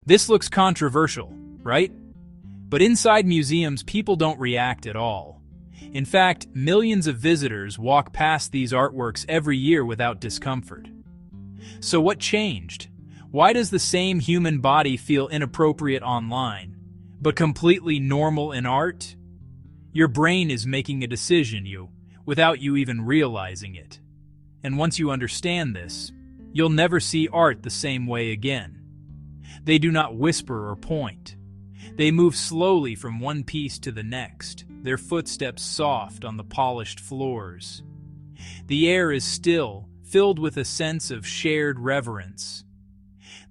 This looks controversial, right? But inside museums, people don't react at all. In fact, millions of visitors walk past these artworks every year without discomfort. So what changed? Why does the same human body feel inappropriate online, but completely normal in art? Your brain is making a decision without you even realizing it. And once you understand this, you'll never see art the same way again. They do not whisper or point. They move slowly from one piece to the next, their footsteps soft on the polished floors. The air is still, filled with a sense of shared reverence.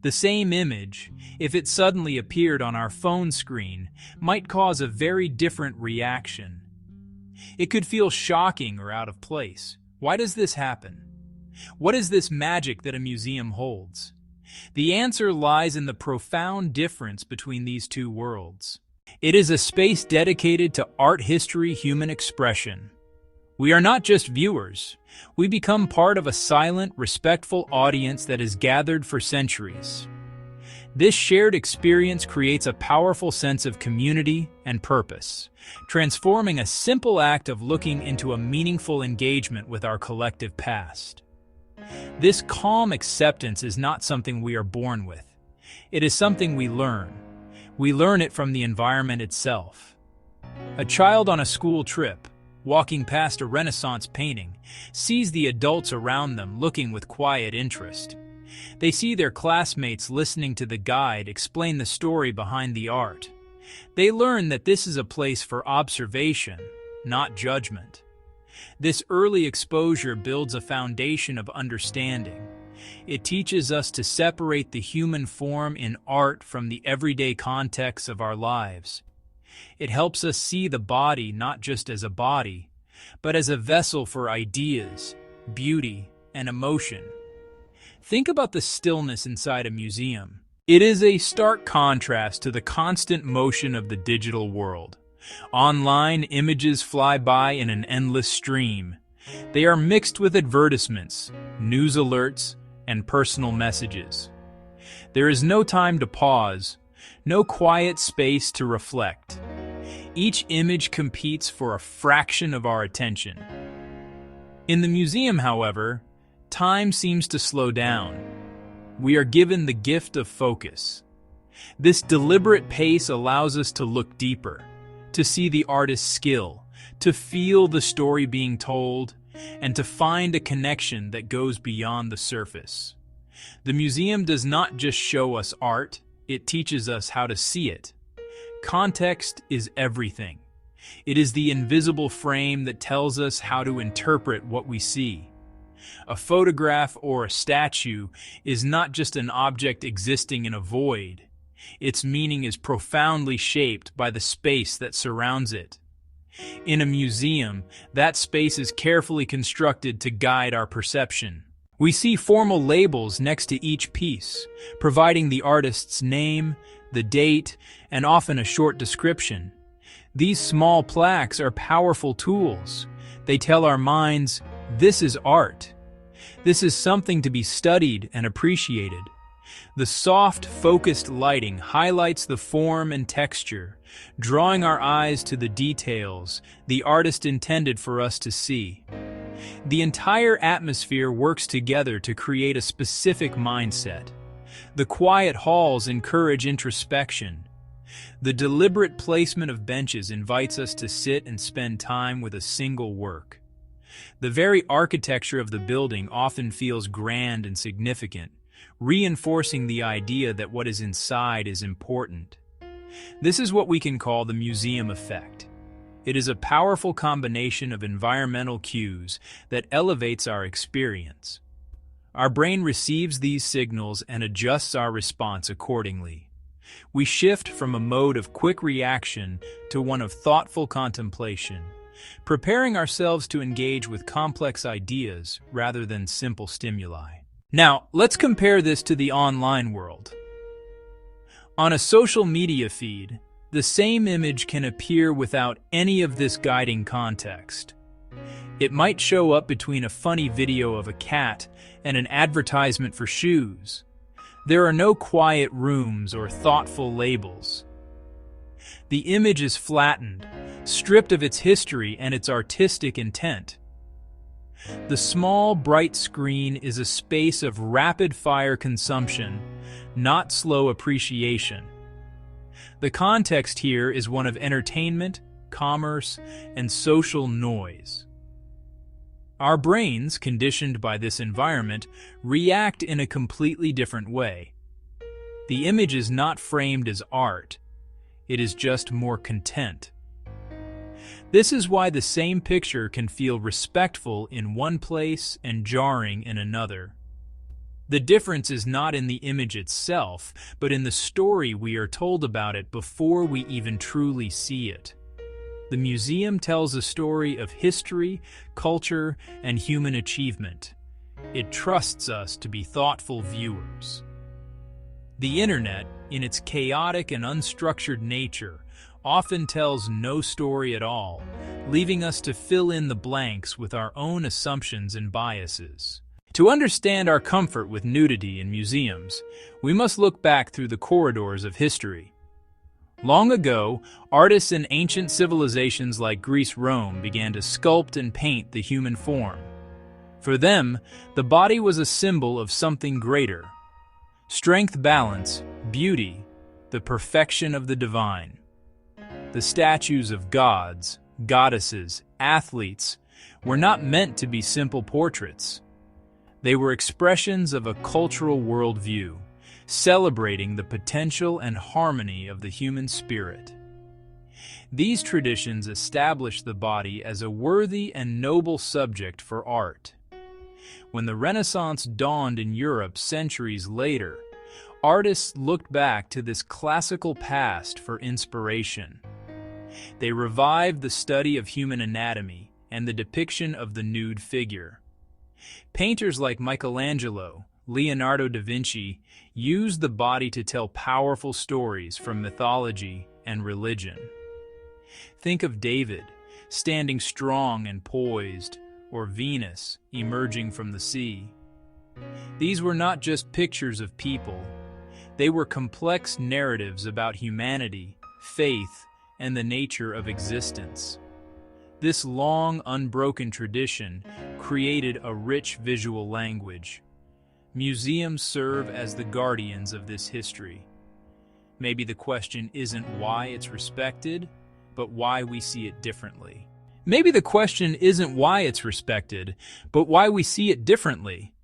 The same image, if it suddenly appeared on our phone screen, might cause a very different reaction. It could feel shocking or out of place. Why does this happen? What is this magic that a museum holds? The answer lies in the profound difference between these two worlds. It is a space dedicated to art history, human expression. We are not just viewers. We become part of a silent, respectful audience that has gathered for centuries. This shared experience creates a powerful sense of community and purpose, transforming a simple act of looking into a meaningful engagement with our collective past. This calm acceptance is not something we are born with. It is something we learn. We learn it from the environment itself. A child on a school trip, walking past a Renaissance painting, sees the adults around them looking with quiet interest. They see their classmates listening to the guide explain the story behind the art. They learn that this is a place for observation, not judgment. This early exposure builds a foundation of understanding. It teaches us to separate the human form in art from the everyday context of our lives. It helps us see the body not just as a body, but as a vessel for ideas, beauty, and emotion. Think about the stillness inside a museum. It is a stark contrast to the constant motion of the digital world. Online, images fly by in an endless stream. They are mixed with advertisements, news alerts, and personal messages. There is no time to pause, no quiet space to reflect. Each image competes for a fraction of our attention. In the museum, however, time seems to slow down. We are given the gift of focus. This deliberate pace allows us to look deeper, to see the artist's skill, to feel the story being told, and to find a connection that goes beyond the surface. The museum does not just show us art, it teaches us how to see it. Context is everything. It is the invisible frame that tells us how to interpret what we see. A photograph or a statue is not just an object existing in a void. Its meaning is profoundly shaped by the space that surrounds it. In a museum, that space is carefully constructed to guide our perception. We see formal labels next to each piece, providing the artist's name, the date, and often a short description. These small plaques are powerful tools. They tell our minds, this is art. This is something to be studied and appreciated. The soft, focused lighting highlights the form and texture, drawing our eyes to the details the artist intended for us to see. The entire atmosphere works together to create a specific mindset. The quiet halls encourage introspection. The deliberate placement of benches invites us to sit and spend time with a single work. The very architecture of the building often feels grand and significant, reinforcing the idea that what is inside is important. This is what we can call the museum effect. It is a powerful combination of environmental cues that elevates our experience. Our brain receives these signals and adjusts our response accordingly. We shift from a mode of quick reaction to one of thoughtful contemplation, preparing ourselves to engage with complex ideas rather than simple stimuli. Now, let's compare this to the online world. On a social media feed, the same image can appear without any of this guiding context. It might show up between a funny video of a cat and an advertisement for shoes. There are no quiet rooms or thoughtful labels. The image is flattened, stripped of its history and its artistic intent. The small, bright screen is a space of rapid-fire consumption, not slow appreciation. The context here is one of entertainment, commerce, and social noise. Our brains, conditioned by this environment, react in a completely different way. The image is not framed as art. It is just more content. This is why the same picture can feel respectful in one place and jarring in another. The difference is not in the image itself, but in the story we are told about it before we even truly see it. The museum tells a story of history, culture, and human achievement. It trusts us to be thoughtful viewers. The internet, in its chaotic and unstructured nature, often tells no story at all, leaving us to fill in the blanks with our own assumptions and biases. To understand our comfort with nudity in museums, we must look back through the corridors of history. Long ago, artists in ancient civilizations like Greece-Rome began to sculpt and paint the human form. For them, the body was a symbol of something greater. Strength, balance, beauty, the perfection of the divine. The statues of gods, goddesses, athletes were not meant to be simple portraits. They were expressions of a cultural worldview, celebrating the potential and harmony of the human spirit. These traditions established the body as a worthy and noble subject for art. When the Renaissance dawned in Europe centuries later, artists looked back to this classical past for inspiration. They revived the study of human anatomy and the depiction of the nude figure. Painters like Michelangelo, Leonardo da Vinci used the body to tell powerful stories from mythology and religion. Think of David, standing strong and poised, or Venus emerging from the sea. These were not just pictures of people. They were complex narratives about humanity, faith, and the nature of existence. This long, unbroken tradition created a rich visual language. Museums serve as the guardians of this history. Maybe the question isn't why it's respected, but why we see it differently. Maybe the question isn't why it's respected, but why we see it differently.